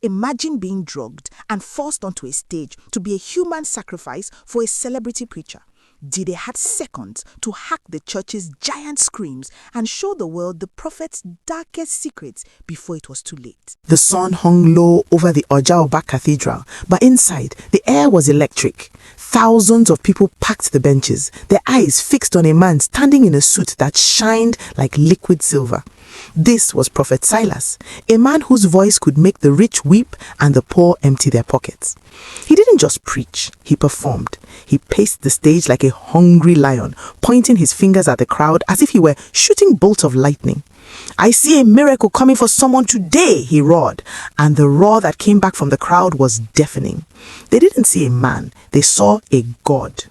Imagine being drugged and forced onto a stage to be a human sacrifice for a celebrity preacher. Jide had seconds to hack the church's giant screams and show the world the prophet's darkest secrets before it was too late. The sun hung low over the Oja-Oba Cathedral, but inside, the air was electric. Thousands of people packed the benches, their eyes fixed on a man standing in a suit that shined like liquid silver. This was Prophet Silas, a man whose voice could make the rich weep and the poor empty their pockets. He didn't just preach, he performed. He paced the stage like a hungry lion, pointing his fingers at the crowd as if he were shooting bolts of lightning. "I see a miracle coming for someone today," he roared, and the roar that came back from the crowd was deafening. They didn't see a man, they saw a god.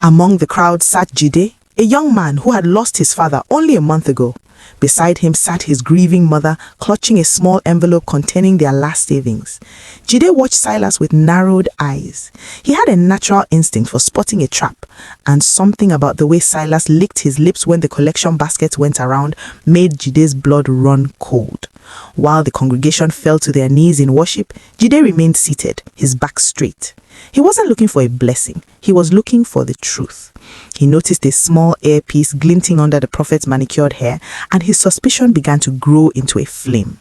Among the crowd sat Jide, a young man who had lost his father only a month ago. Beside him sat his grieving mother, clutching a small envelope containing their last savings. Jide watched Silas with narrowed eyes. He had a natural instinct for spotting a trap, and something about the way Silas licked his lips when the collection baskets went around made Jide's blood run cold. While the congregation fell to their knees in worship, Jide remained seated, his back straight. He wasn't looking for a blessing, he was looking for the truth. He noticed a small earpiece glinting under the prophet's manicured hair, and his suspicion began to grow into a flame.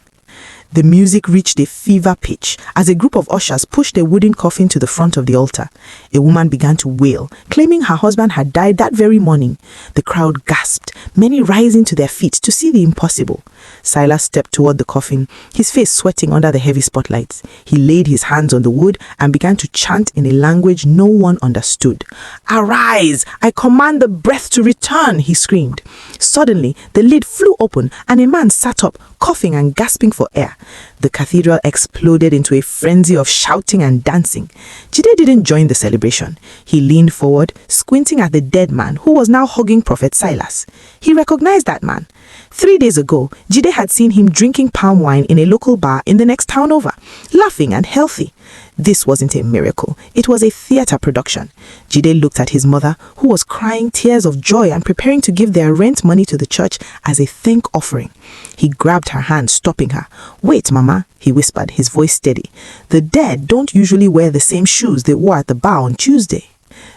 The music reached a fever pitch as a group of ushers pushed a wooden coffin to the front of the altar. A woman began to wail, claiming her husband had died that very morning. The crowd gasped, many rising to their feet to see the impossible. Silas stepped toward the coffin, his face sweating under the heavy spotlights. He laid his hands on the wood and began to chant in a language no one understood. "Arise! I command the breath to return!" he screamed. Suddenly, the lid flew open and a man sat up, coughing and gasping for air. The cathedral exploded into a frenzy of shouting and dancing. Jide didn't join the celebration. He leaned forward, squinting at the dead man who was now hugging Prophet Silas. He recognized that man. 3 days ago, Jide had seen him drinking palm wine in a local bar in the next town over, laughing and healthy. This wasn't a miracle. It was a theater production. Jide looked at his mother, who was crying tears of joy and preparing to give their rent money to the church as a thank offering. He grabbed her hand, stopping her. "Wait, Mama," he whispered, his voice steady. "The dead don't usually wear the same shoes they wore at the bar on Tuesday."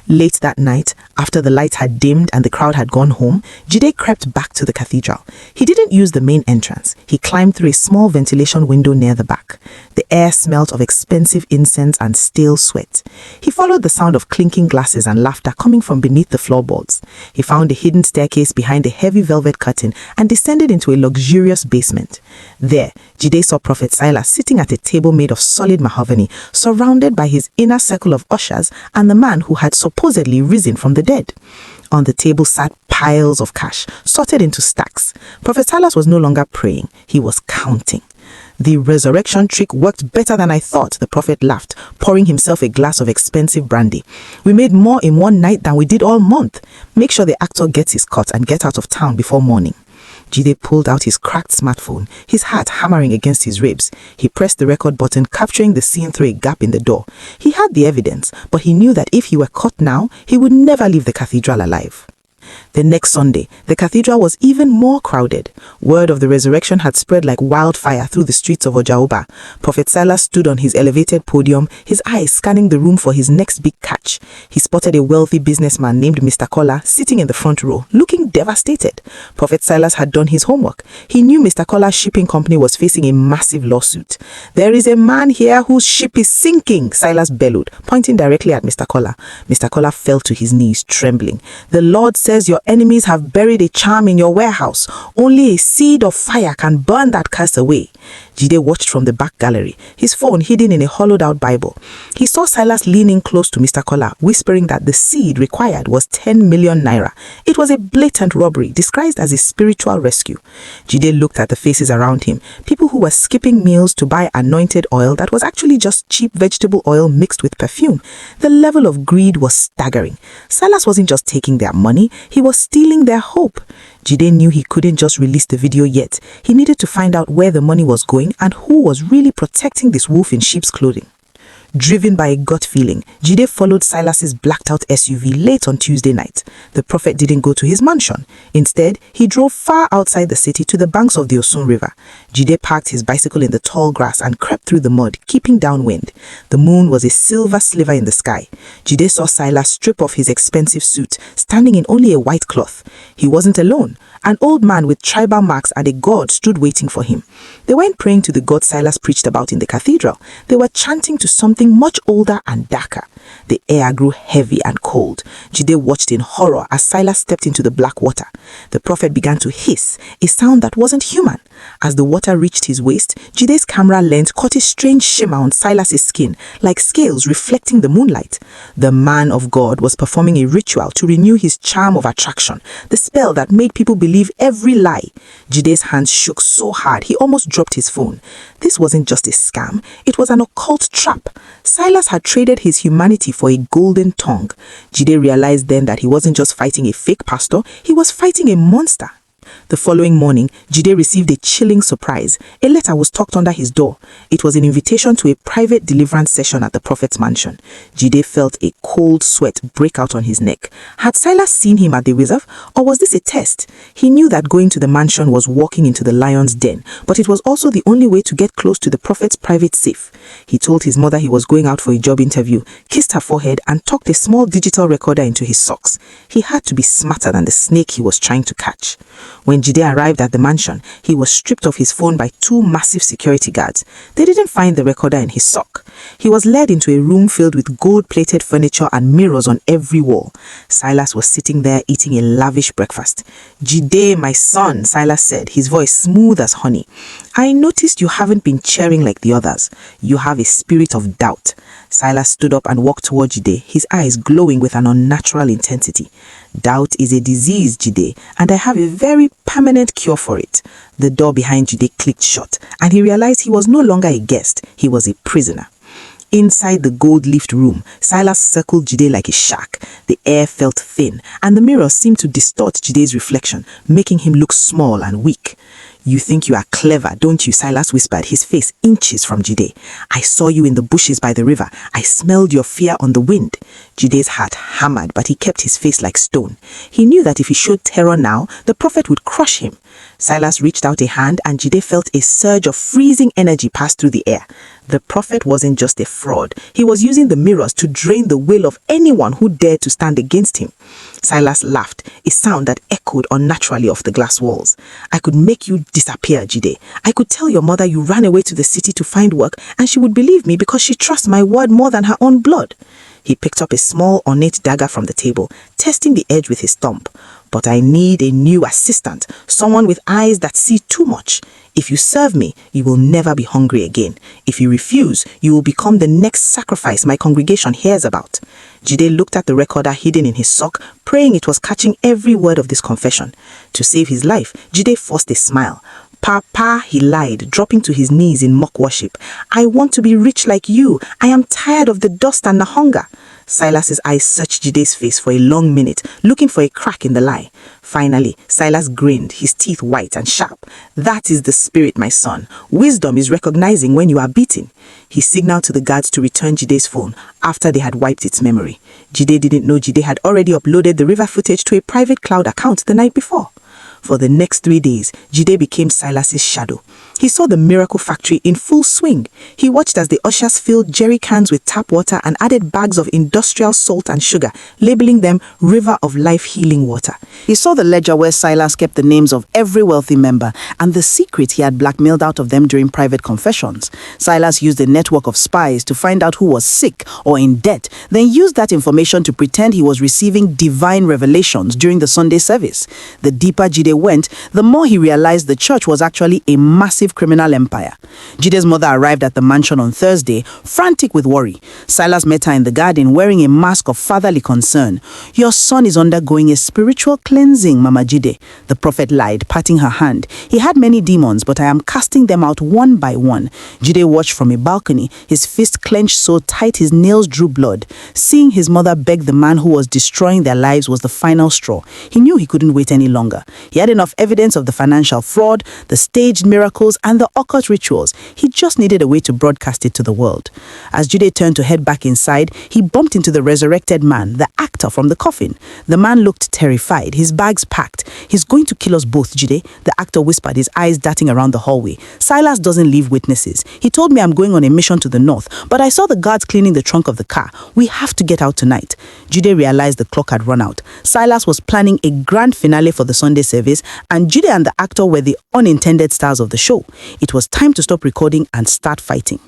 Late that night, after the lights had dimmed and the crowd had gone home, Jide crept back to the cathedral. He didn't use the main entrance. He climbed through a small ventilation window near the back. The air smelt of expensive incense and stale sweat. He followed the sound of clinking glasses and laughter coming from beneath the floorboards. He found a hidden staircase behind a heavy velvet curtain and descended into a luxurious basement. There, Jide saw Prophet Silas sitting at a table made of solid mahogany, surrounded by his inner circle of ushers and the man who had supposedly risen from the dead. On the table sat piles of cash, sorted into stacks. Prophet Silas was no longer praying, he was counting. "The resurrection trick worked better than I thought," the prophet laughed, pouring himself a glass of expensive brandy. "We made more in one night than we did all month. Make sure the actor gets his cut and get out of town before morning." Jide pulled out his cracked smartphone, his heart hammering against his ribs. He pressed the record button, capturing the scene through a gap in the door. He had the evidence, but he knew that if he were caught now, he would never leave the cathedral alive. The next Sunday, the cathedral was even more crowded. Word of the resurrection had spread like wildfire through the streets of Oja-Oba. Prophet Silas stood on his elevated podium, his eyes scanning the room for his next big catch. He spotted a wealthy businessman named Mr. Kola sitting in the front row, looking devastated. Prophet Silas had done his homework. He knew Mr. Kola's shipping company was facing a massive lawsuit. "There is a man here whose ship is sinking," Silas bellowed, pointing directly at Mr. Kola. Mr. Kola fell to his knees, trembling. "The Lord says your enemies have buried a charm in your warehouse. Only a seed of fire can burn that curse away." Jide watched from the back gallery, his phone hidden in a hollowed-out Bible. He saw Silas leaning close to Mr. Kola, whispering that the seed required was 10 million naira. It was a blatant robbery, disguised as a spiritual rescue. Jide looked at the faces around him, people who were skipping meals to buy anointed oil that was actually just cheap vegetable oil mixed with perfume. The level of greed was staggering. Silas wasn't just taking their money, he was stealing their hope. Jide knew he couldn't just release the video yet. He needed to find out where the money was going and who was really protecting this wolf in sheep's clothing. Driven by a gut feeling, Jide followed Silas's blacked-out SUV late on Tuesday night. The prophet didn't go to his mansion. Instead, he drove far outside the city to the banks of the Osun River. Jide parked his bicycle in the tall grass and crept through the mud, keeping downwind. The moon was a silver sliver in the sky. Jide saw Silas strip off his expensive suit, standing in only a white cloth. He wasn't alone. An old man with tribal marks and a god stood waiting for him. They weren't praying to the God Silas preached about in the cathedral. They were chanting to something much older and darker. The air grew heavy and cold. Jide watched in horror as Silas stepped into the black water. The prophet began to hiss, a sound that wasn't human. As the water reached his waist, Jide's camera lens caught a strange shimmer on Silas's skin, like scales reflecting the moonlight. The man of God was performing a ritual to renew his charm of attraction, the spell that made people believe every lie. Jide's hands shook so hard he almost dropped his phone. This wasn't just a scam, it was an occult trap. Silas had traded his humanity for a golden tongue. Jide realized then that he wasn't just fighting a fake pastor, he was fighting a monster. The following morning, Jide received a chilling surprise. A letter was tucked under his door. It was an invitation to a private deliverance session at the prophet's mansion. Jide felt a cold sweat break out on his neck. Had Silas seen him at the reserve, or was this a test? He knew that going to the mansion was walking into the lion's den, but it was also the only way to get close to the prophet's private safe. He told his mother he was going out for a job interview, kissed her forehead, and tucked a small digital recorder into his socks. He had to be smarter than the snake he was trying to catch. When Jide arrived at the mansion, he was stripped of his phone by two massive security guards. They didn't find the recorder in his sock. He was led into a room filled with gold-plated furniture and mirrors on every wall. Silas was sitting there eating a lavish breakfast. "Jide, my son," Silas said, his voice smooth as honey. "I noticed you haven't been cheering like the others. You have a spirit of doubt." Silas stood up and walked toward Jide, his eyes glowing with an unnatural intensity. "Doubt is a disease, Jide, and I have a very permanent cure for it." The door behind Jide clicked shut, and he realized he was no longer a guest, he was a prisoner. Inside the gold-leafed room, Silas circled Jide like a shark. The air felt thin, and the mirror seemed to distort Jide's reflection, making him look small and weak. "You think you are clever, don't you?" Silas whispered, his face inches from Jide. "I saw you in the bushes by the river. I smelled your fear on the wind." Jide's heart hammered, but he kept his face like stone. He knew that if he showed terror now, the prophet would crush him. Silas reached out a hand, and Jide felt a surge of freezing energy pass through the air. The prophet wasn't just a fraud. He was using the mirrors to drain the will of anyone who dared to stand against him. Silas laughed, a sound that echoed unnaturally off the glass walls. "I could make you disappear, Jide. I could tell your mother you ran away to the city to find work, and she would believe me because she trusts my word more than her own blood." He picked up a small ornate dagger from the table, testing the edge with his thumb. "But I need a new assistant, someone with eyes that see too much. If you serve me, you will never be hungry again. If you refuse, you will become the next sacrifice my congregation hears about." Jide looked at the recorder hidden in his sock, praying it was catching every word of this confession. To save his life, Jide forced a smile. "Papa," he lied, dropping to his knees in mock worship. "I want to be rich like you. I am tired of the dust and the hunger." Silas's eyes searched Jide's face for a long minute, looking for a crack in the lie. Finally, Silas grinned, his teeth white and sharp. "That is the spirit, my son. Wisdom is recognizing when you are beaten." He signaled to the guards to return Jide's phone after they had wiped its memory. Jide didn't know Jide had already uploaded the river footage to a private cloud account the night before. For the next 3 days, Jide became Silas's shadow. He saw the miracle factory in full swing. He watched as the ushers filled jerry cans with tap water and added bags of industrial salt and sugar, labeling them River of Life Healing Water. He saw the ledger where Silas kept the names of every wealthy member and the secret he had blackmailed out of them during private confessions. Silas used a network of spies to find out who was sick or in debt, then used that information to pretend he was receiving divine revelations during the Sunday service. The deeper Jide went, the more he realized the church was actually a massive criminal empire. Jide's mother arrived at the mansion on Thursday, frantic with worry. Silas met her in the garden wearing a mask of fatherly concern. "Your son is undergoing a spiritual cleansing, Mama Jide." The prophet lied, patting her hand. "He had many demons, but I am casting them out one by one." Jide watched from a balcony, his fist clenched so tight his nails drew blood. Seeing his mother beg the man who was destroying their lives was the final straw. He knew he couldn't wait any longer. He had enough evidence of the financial fraud, the staged miracles, symbols, and the occult rituals. He just needed a way to broadcast it to the world. As Jide turned to head back inside, he bumped into the resurrected man, the actor from the coffin. The man looked terrified, his bags packed. "He's going to kill us both, Jide," the actor whispered, his eyes darting around the hallway. "Silas doesn't leave witnesses. He told me I'm going on a mission to the north, but I saw the guards cleaning the trunk of the car. We have to get out tonight." Jide realized the clock had run out. Silas was planning a grand finale for the Sunday service, and Jide and the actor were the unintended stars of the show. It was time to stop recording and start fighting.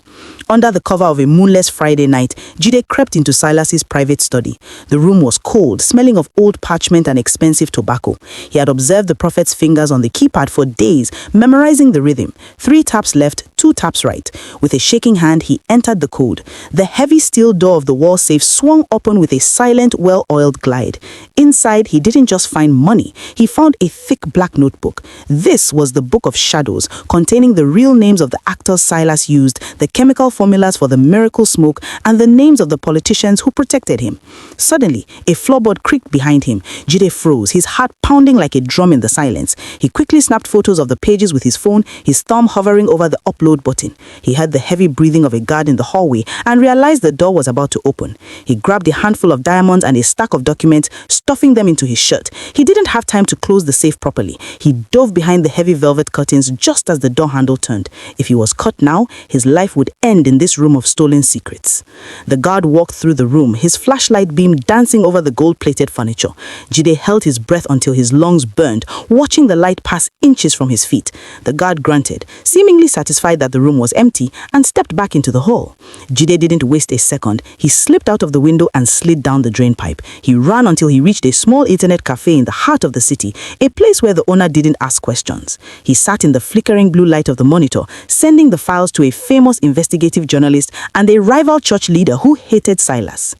Under the cover of a moonless Friday night, Jide crept into Silas's private study. The room was cold, smelling of old parchment and expensive tobacco. He had observed the prophet's fingers on the keypad for days, memorizing the rhythm. 3 taps left, 2 taps right. With a shaking hand, he entered the code. The heavy steel door of the wall safe swung open with a silent, well-oiled glide. Inside, he didn't just find money. He found a thick black notebook. This was the Book of Shadows, containing the real names of the actors Silas used, the chemical formulas for the miracle smoke, and the names of the politicians who protected him. Suddenly, a floorboard creaked behind him. Jide froze, his heart pounding like a drum in the silence. He quickly snapped photos of the pages with his phone, his thumb hovering over the upload button. He heard the heavy breathing of a guard in the hallway and realized the door was about to open. He grabbed a handful of diamonds and a stack of documents, stuffing them into his shirt. He didn't have time to close the safe properly. He dove behind the heavy velvet curtains just as the door handle turned. If he was caught now, his life would end in this room of stolen secrets. The guard walked through the room, his flashlight beam dancing over the gold-plated furniture. Jide held his breath until his lungs burned, watching the light pass inches from his feet. The guard grunted, seemingly satisfied that the room was empty, and stepped back into the hall. Jide didn't waste a second. He slipped out of the window and slid down the drain pipe. He ran until he reached a small internet cafe in the heart of the city, a place where the owner didn't ask questions. He sat in the flickering blue light of the monitor, sending the files to a famous investigative journalist and a rival church leader who hated Silas.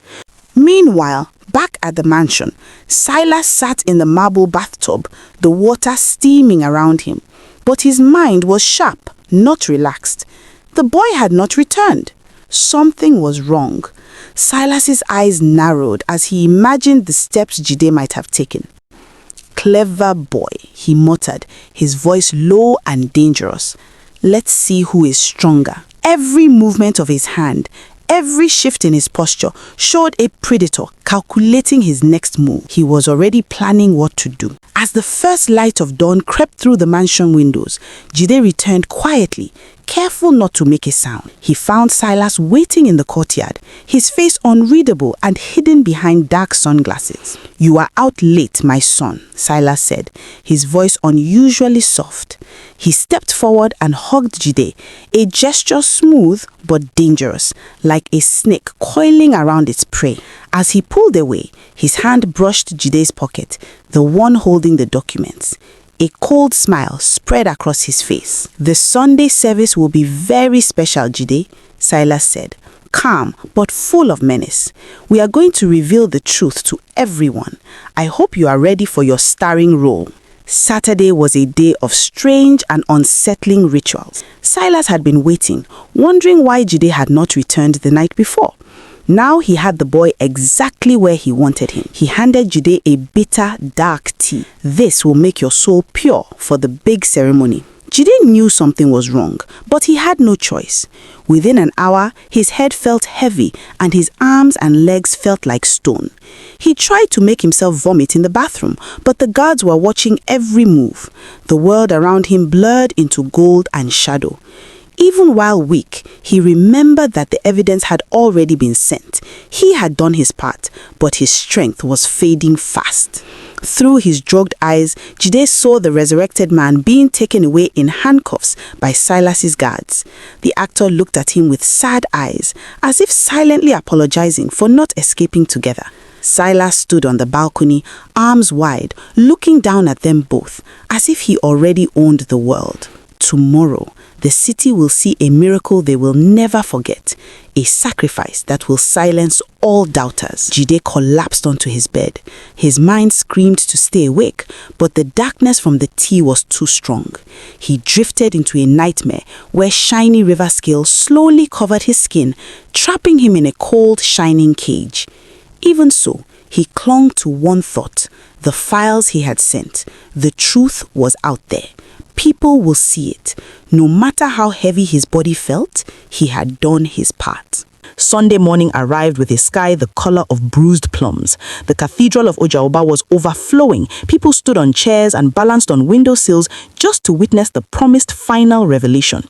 Meanwhile, back at the mansion, Silas sat in the marble bathtub, the water steaming around him. But his mind was sharp, not relaxed. The boy had not returned. Something was wrong. Silas's eyes narrowed as he imagined the steps Jide might have taken. "Clever boy," he muttered, his voice low and dangerous. "Let's see who is stronger." Every movement of his hand, every shift in his posture showed a predator calculating his next move. He was already planning what to do. As the first light of dawn crept through the mansion windows, Jide returned quietly, careful not to make a sound. He found Silas waiting in the courtyard, his face unreadable and hidden behind dark sunglasses. "You are out late, my son," Silas said, his voice unusually soft. He stepped forward and hugged Jide, a gesture smooth but dangerous, like a snake coiling around its prey. As he pulled away, his hand brushed Jide's pocket, the one holding the documents. A cold smile spread across his face. "The Sunday service will be very special, Jide," Silas said, calm but full of menace. "We are going to reveal the truth to everyone. I hope you are ready for your starring role." Saturday was a day of strange and unsettling rituals. Silas had been waiting, wondering why Jide had not returned the night before. Now he had the boy exactly where he wanted him. He handed Jide a bitter, dark tea. "This will make your soul pure for the big ceremony." Jide knew something was wrong, but he had no choice. Within an hour, his head felt heavy and his arms and legs felt like stone. He tried to make himself vomit in the bathroom, but the guards were watching every move. The world around him blurred into gold and shadow. Even while weak, he remembered that the evidence had already been sent. He had done his part, but his strength was fading fast. Through his drugged eyes, Jide saw the resurrected man being taken away in handcuffs by Silas's guards. The actor looked at him with sad eyes, as if silently apologizing for not escaping together. Silas stood on the balcony, arms wide, looking down at them both, as if he already owned the world. Tomorrow, the city will see a miracle they will never forget, a sacrifice that will silence all doubters. Jide collapsed onto his bed. His mind screamed to stay awake, but the darkness from the tea was too strong. He drifted into a nightmare where shiny river scales slowly covered his skin, trapping him in a cold, shining cage. Even so, he clung to one thought: the files he had sent. The truth was out there. People will see it. No matter how heavy his body felt, he had done his part. Sunday morning arrived with a sky the color of bruised plums. The cathedral of Oja-Oba was overflowing. People stood on chairs and balanced on windowsills just to witness the promised final revelation.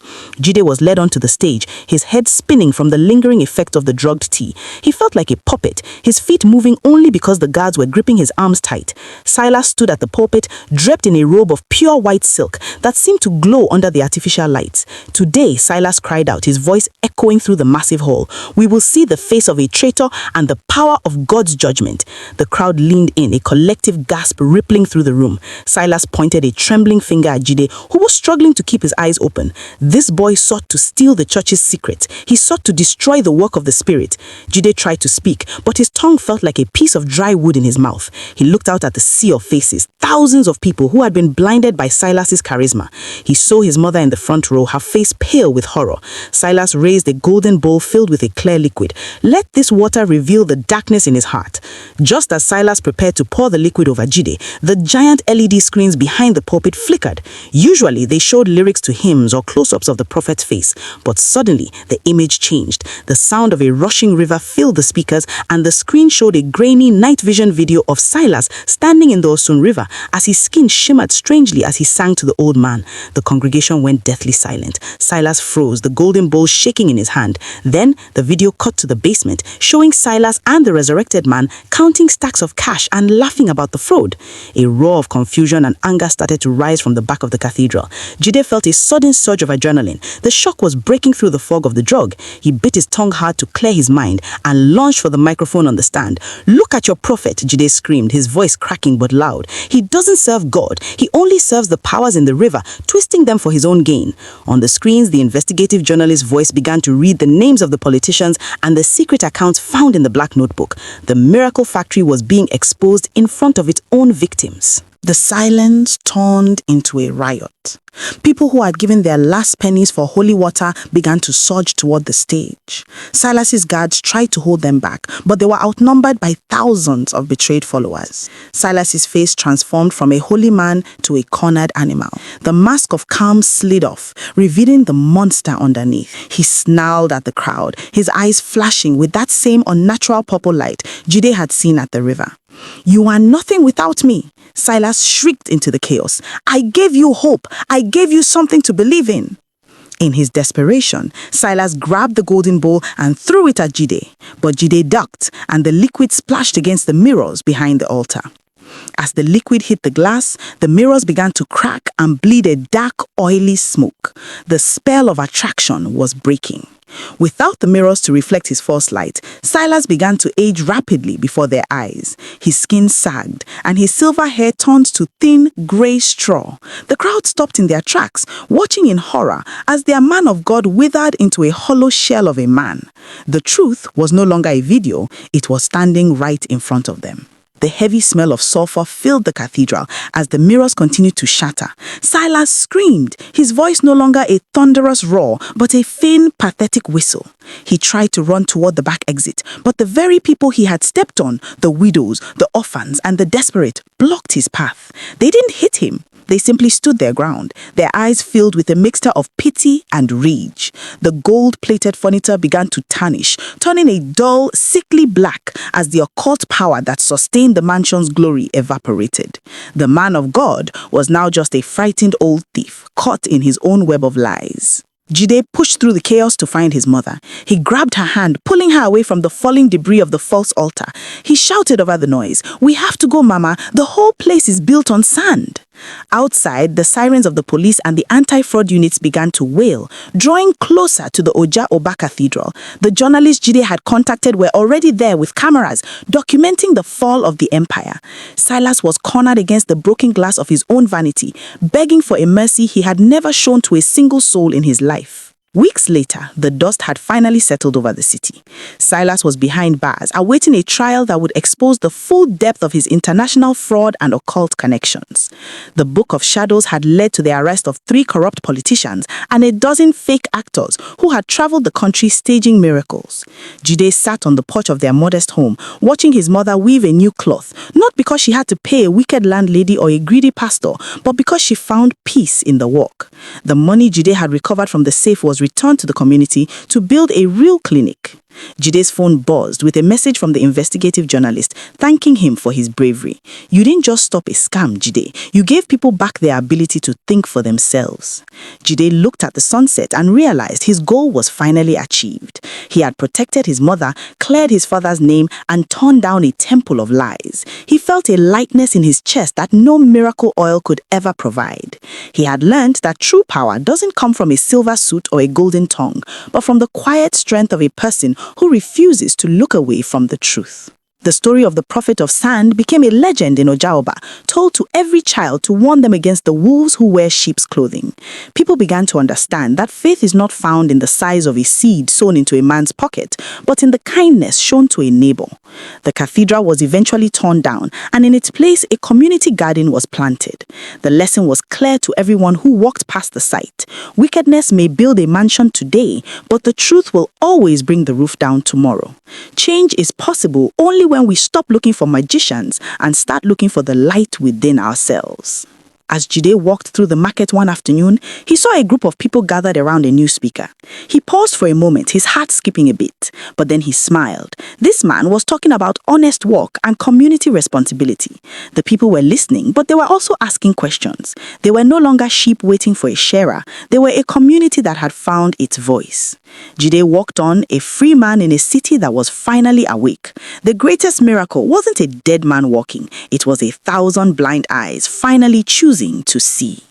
Jide was led onto the stage, his head spinning from the lingering effect of the drugged tea. He felt like a puppet, his feet moving only because the guards were gripping his arms tight. Silas stood at the pulpit, draped in a robe of pure white silk that seemed to glow under the artificial lights. Today, Silas cried out, his voice echoing through the massive hall. We will see the face of a traitor and the power of God's judgment. The crowd leaned in, a collective gasp rippling through the room. Silas pointed a trembling finger at Jide, who was struggling to keep his eyes open. This boy sought to steal the church's secrets. He sought to destroy the work of the Spirit. Jide tried to speak, but his tongue felt like a piece of dry wood in his mouth. He looked out at the sea of faces, thousands of people who had been blinded by Silas's charisma. He saw his mother in the front row, her face pale with horror. Silas raised a golden bowl filled with a clear liquid. Let this water reveal the darkness in his heart. Just as Silas prepared to pour the liquid over Jide, the giant LED screens behind the pulpit flickered. Usually, they showed lyrics to hymns or close-ups of the prophet's face, but suddenly, the image changed. The sound of a rushing river filled the speakers, and the screen showed a grainy night vision video of Silas standing in the Osun River as his skin shimmered strangely as he sang to the old man. The congregation went deathly silent. Silas froze, the golden bowl shaking in his hand. Then, the video cut to the basement, showing Silas and the resurrected man counting stacks of cash and laughing about the fraud. A roar of confusion and anger started to rise from the back of the cathedral. Jide felt a sudden surge of adrenaline. The shock was breaking through the fog of the drug. He bit his tongue hard to clear his mind and launched for the microphone on the stand. "Look at your prophet," Jide screamed, his voice cracking but loud. "He doesn't serve God. He only serves the powers in the river, twisting them for his own gain." On the screens, the investigative journalist's voice began to read the names of the politicians and the secret accounts found in the black notebook. The miracle factory was being exposed in front of its own victims. The silence turned into a riot. People who had given their last pennies for holy water began to surge toward the stage. Silas's guards tried to hold them back, but they were outnumbered by thousands of betrayed followers. Silas's face transformed from a holy man to a cornered animal. The mask of calm slid off, revealing the monster underneath. He snarled at the crowd, his eyes flashing with that same unnatural purple light Jide had seen at the river. "You are nothing without me," Silas shrieked into the chaos. "I gave you hope. I gave you something to believe in." In his desperation, Silas grabbed the golden bowl and threw it at Jide. But Jide ducked, and the liquid splashed against the mirrors behind the altar. As the liquid hit the glass, the mirrors began to crack and bleed a dark, oily smoke. The spell of attraction was breaking. Without the mirrors to reflect his false light, Silas began to age rapidly before their eyes. His skin sagged, and his silver hair turned to thin, grey straw. The crowd stopped in their tracks, watching in horror as their man of God withered into a hollow shell of a man. The truth was no longer a video, it was standing right in front of them. The heavy smell of sulfur filled the cathedral as the mirrors continued to shatter. Silas screamed, his voice no longer a thunderous roar, but a thin, pathetic whistle. He tried to run toward the back exit, but the very people he had stepped on, the widows, the orphans, and the desperate, blocked his path. They didn't hit him. They simply stood their ground, their eyes filled with a mixture of pity and rage. The gold-plated furniture began to tarnish, turning a dull, sickly black as the occult power that sustained the mansion's glory evaporated. The man of God was now just a frightened old thief, caught in his own web of lies. Jide pushed through the chaos to find his mother. He grabbed her hand, pulling her away from the falling debris of the false altar. He shouted over the noise, "We have to go, Mama. The whole place is built on sand." Outside, the sirens of the police and the anti-fraud units began to wail, drawing closer to the Oja-Oba Cathedral. The journalists Jide had contacted were already there with cameras, documenting the fall of the empire. Silas was cornered against the broken glass of his own vanity, begging for a mercy he had never shown to a single soul in his life. Weeks later, the dust had finally settled over the city. Silas was behind bars, awaiting a trial that would expose the full depth of his international fraud and occult connections. The Book of Shadows had led to the arrest of 3 corrupt politicians and a dozen fake actors who had traveled the country staging miracles. Jide sat on the porch of their modest home, watching his mother weave a new cloth, not because she had to pay a wicked landlady or a greedy pastor, but because she found peace in the work. The money Jide had recovered from the safe was returned to the community to build a real clinic. Jide's phone buzzed with a message from the investigative journalist thanking him for his bravery. "You didn't just stop a scam, Jide. You gave people back their ability to think for themselves." Jide looked at the sunset and realized his goal was finally achieved. He had protected his mother, cleared his father's name, and torn down a temple of lies. He felt a lightness in his chest that no miracle oil could ever provide. He had learned that true power doesn't come from a silver suit or a golden tongue, but from the quiet strength of a person who refuses to look away from the truth. The story of the prophet of sand became a legend in Oja-Oba, told to every child to warn them against the wolves who wear sheep's clothing. People began to understand that faith is not found in the size of a seed sown into a man's pocket, but in the kindness shown to a neighbor. The cathedral was eventually torn down, and in its place a community garden was planted. The lesson was clear to everyone who walked past the site. Wickedness may build a mansion today, but the truth will always bring the roof down tomorrow. Change is possible only when we stop looking for magicians and start looking for the light within ourselves. As Jide walked through the market one afternoon, he saw a group of people gathered around a new speaker. He paused for a moment, his heart skipping a bit, but then he smiled. This man was talking about honest work and community responsibility. The people were listening, but they were also asking questions. They were no longer sheep waiting for a sharer. They were a community that had found its voice. Jide walked on, a free man in a city that was finally awake. The greatest miracle wasn't a dead man walking. It was 1,000 blind eyes finally choosing to see.